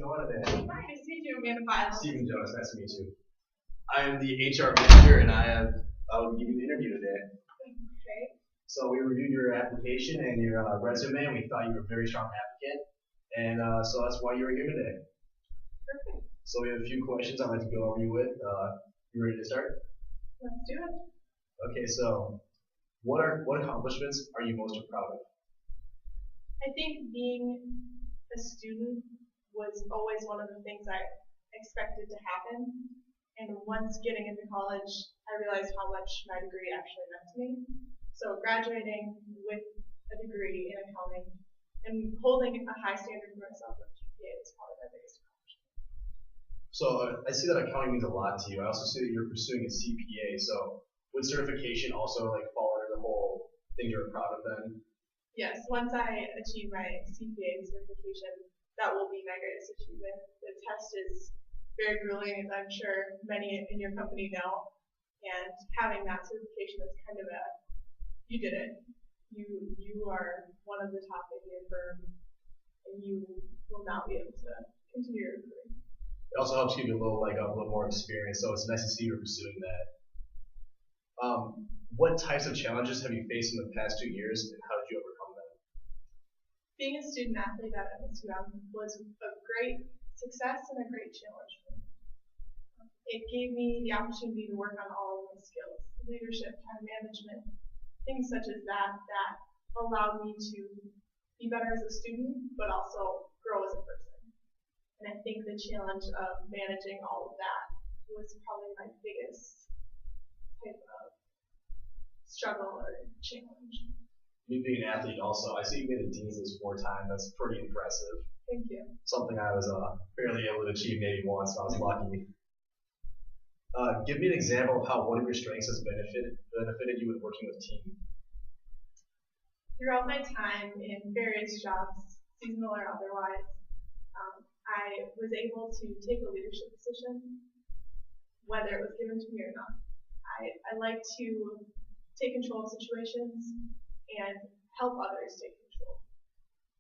going today? Hi, nice to meet you, Amanda Files. Stephen Jonas, nice to meet you. I am the HR manager, and I will give you the interview today. Okay. So we reviewed your application and your resume, and we thought you were a very strong applicant, and so that's why you were here today. Perfect. So we have a few questions I'd like to go over you with. You ready to start? Let's do it. Okay, so what accomplishments are you most proud of? I think being a student was always one of the things I expected to happen. And once getting into college, I realized how much my degree actually meant to me. So graduating with a degree in accounting and holding a high standard for myself with GPA is probably my biggest accomplishment. So I see that accounting means a lot to you. I also see that you're pursuing a CPA. So would certification also fall under the whole thing you're proud of then? Yes, once I achieve my CPA certification, that will be my greatest achievement. The test is very grueling, as I'm sure many in your company know, and having that certification is kind of you did it. You are one of the top in your firm, and you will now be able to continue your career. It also helps give you a little leg up, a little more experience, so it's nice to see you're pursuing that. What types of challenges have you faced in the past 2 years, and how did you overcome them? Being a student athlete at MSU was a great success and a great challenge for me. It gave me the opportunity to work on all of my skills, leadership, time management, things such as that allowed me to be better as a student, but also grow as a person. And I think the challenge of managing all of that was probably my biggest type of struggle or challenge. Me being an athlete also, I see you made the Dean's List 4 times. That's pretty impressive. Thank you. Something I was barely able to achieve maybe once, so I was lucky. Give me an example of how one of your strengths has benefited you with working with team. Throughout my time in various jobs, seasonal or otherwise, I was able to take a leadership position, whether it was given to me or not. I like to take control of situations and help others take control,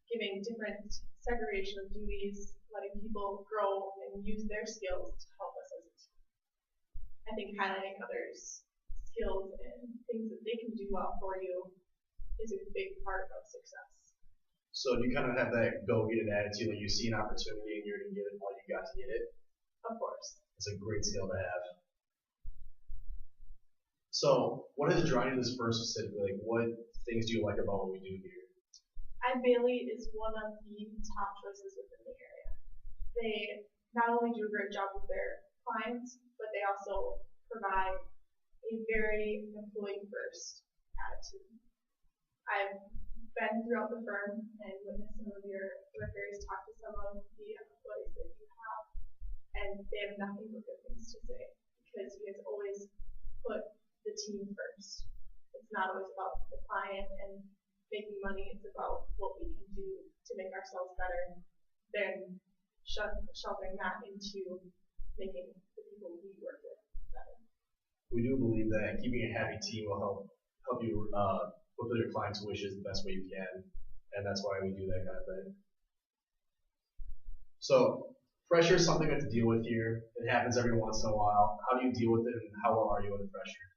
giving different segregation of duties, letting people grow and use their skills to help us as a team. I think highlighting others' skills and things that they can do well for you is a big part of success. So you kind of have that go-get-it attitude, like you see an opportunity and you're going to get it while you got to get it? Of course. It's a great skill to have. So what has drawn you to this firm specifically? What things do you like about what we do here? Bailey is one of the top choices within the area. They not only do a great job with their clients, but they also provide a very employee-first attitude. I've been throughout the firm and witnessed some of your workers, talked to some of the employees that you have, and they have nothing but good things to say because you guys always put the team first. It's not always about the client and making money. It's about what we can do to make ourselves better, then shoving that into making the people we work with better. We do believe that keeping a happy team will help you fulfill your clients' wishes the best way you can, and that's why we do that kind of thing. So pressure is something we have to deal with here. It happens every once in a while. How do you deal with it, and how well are you under pressure?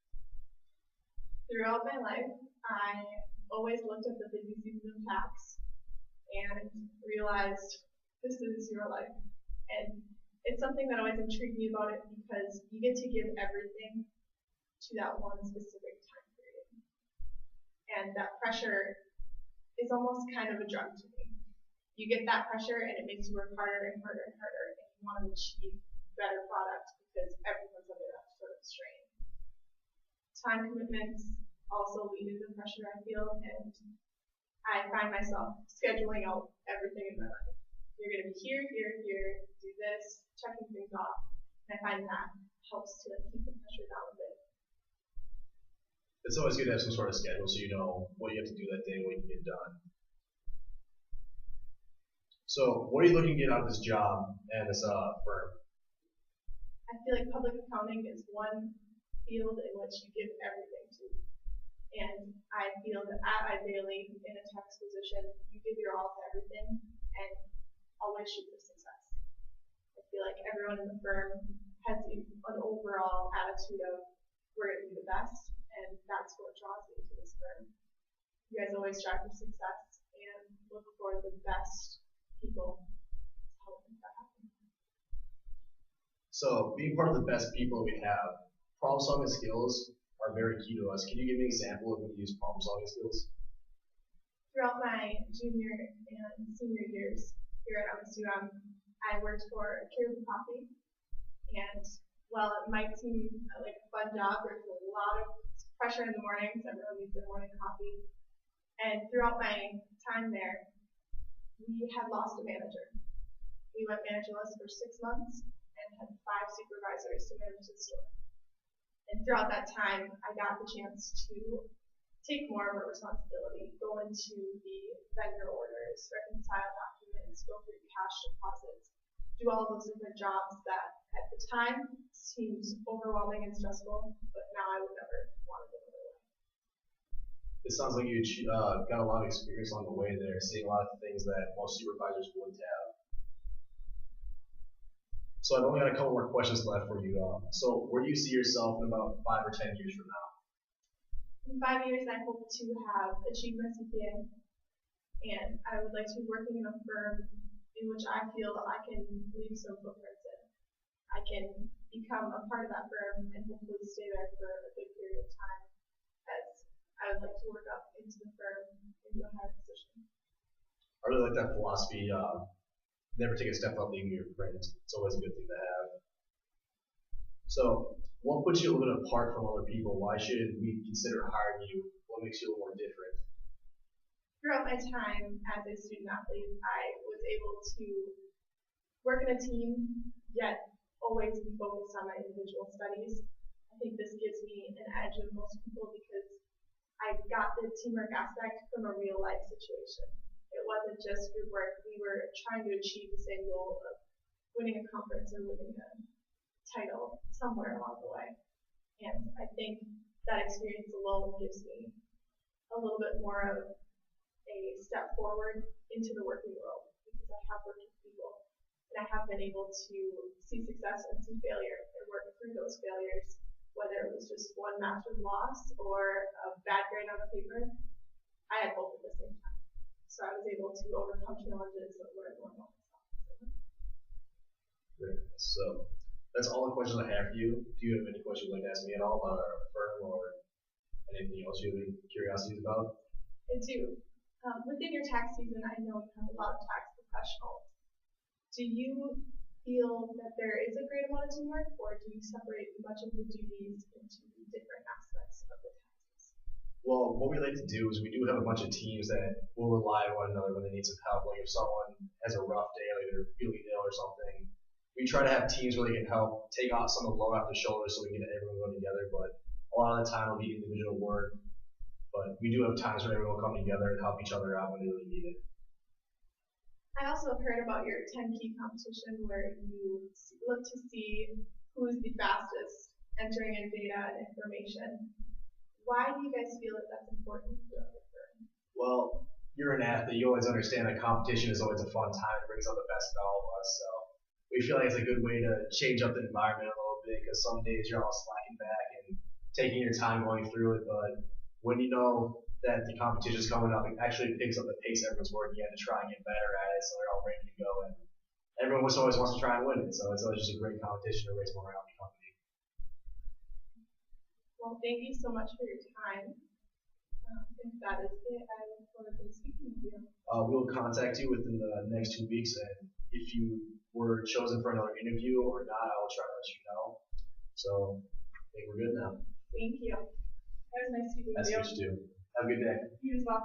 Throughout my life, I always looked at the busy season of tax and realized this is your life. And it's something that always intrigued me about it because you get to give everything to that one specific time period. And that pressure is almost kind of a drug to me. You get that pressure and it makes you work harder and harder and harder, and you want to achieve better products because everyone's under that sort of strain. Time commitments also lead into pressure, I feel, and I find myself scheduling out everything in my life. You're going to be here, here, here, do this, checking things off, and I find that helps to keep the pressure down a bit. It's always good to have some sort of schedule so you know what you have to do that day when you get done. So what are you looking to get out of this job and this firm? I feel like public accounting is one field in which you give everything to. And I feel that at Bailey, in a tax position, you give your all to everything and always shoot for success. feel like everyone in the firm has an overall attitude of we're going to be the best, and that's what draws me to this firm. You guys always strive for success and look for the best people to help make that happen. So being part of the best people we have, problem solving skills are very key to us. Can you give me an example of when you use problem solving skills? Throughout my junior and senior years here at MSUM, I worked for Caribou Coffee, and while it might seem like a fun job, there's a lot of pressure in the mornings. Everyone needs their morning coffee. And throughout my time there, we had lost a manager. We went managerless for 6 months and had 5 supervisors to manage the store. And throughout that time, I got the chance to take more of a responsibility, go into the vendor orders, reconcile documents, go through cash deposits, do all those different jobs that at the time seemed overwhelming and stressful, but now I would never want to do it away. It sounds like you got a lot of experience on the way there, seeing a lot of things that most supervisors wouldn't have. So I've only got a couple more questions left for you. So where do you see yourself in about 5 or 10 years from now? In 5 years, I hope to have achieved my CPA, and I would like to be working in a firm in which I feel I can leave some footprints in. I can become a part of that firm and hopefully stay there for a good period of time, as I would like to work up into the firm into a higher position. I really like that philosophy. Never take a step without leaving your friends. It's always a good thing to have. So, what puts you a little bit apart from other people? Why should we consider hiring you? What makes you a little more different? Throughout my time as a student athlete, I was able to work in a team, yet always be focused on my individual studies. I think this gives me an edge of most people because I got the teamwork aspect from a real life situation. It wasn't just group work. We were trying to achieve the same goal of winning a conference or winning a title somewhere along the way. And I think that experience alone gives me a little bit more of a step forward into the working world because I have worked with people and I have been able to see success and see failure and work through those failures, whether it was just one massive loss or a bad grade on a paper. I had both at the same time. So I was able to overcome challenges and learn more about myself. Great. So that's all the questions I have for you. Do you have any questions you'd like to ask me at all about our firm or anything else you have any curiosities about? I do. Within your tax season, I know you have a lot of tax professionals. Do you feel that there is a great amount of teamwork, or do you separate much of the duties into different aspects of the taxes? Well, what we like to do is we do have a bunch of teams that will rely on one another when they need some help. Like if someone has a rough day, like they're feeling ill or something, we try to have teams where they can help take off some of the load off the shoulders so we can get everyone going together. But a lot of the time it'll be individual work. But we do have times when everyone will come together and help each other out when they really need it. I also have heard about your 10-key competition where you look to see who is the fastest entering in data and information. Why do you guys feel that that's important for the firm? Well, you're an athlete. You always understand that competition is always a fun time. It brings out the best in all of us. So we feel like it's a good way to change up the environment a little bit because some days you're all slacking back and taking your time going through it. But when you know that the competition is coming up, it actually picks up the pace everyone's working at to try and get better at it. So they're all ready to go. And everyone always wants to try and win it. So it's always just a great competition to raise morale in the company. Well, thank you so much for your time. If that is it, I look forward to speaking with you. We will contact you within the next 2 weeks, and if you were chosen for another interview or not, I will try to let you know. So I think we're good now. Thank you. It was nice speaking with you. That's what you do. Have a good day. You as well.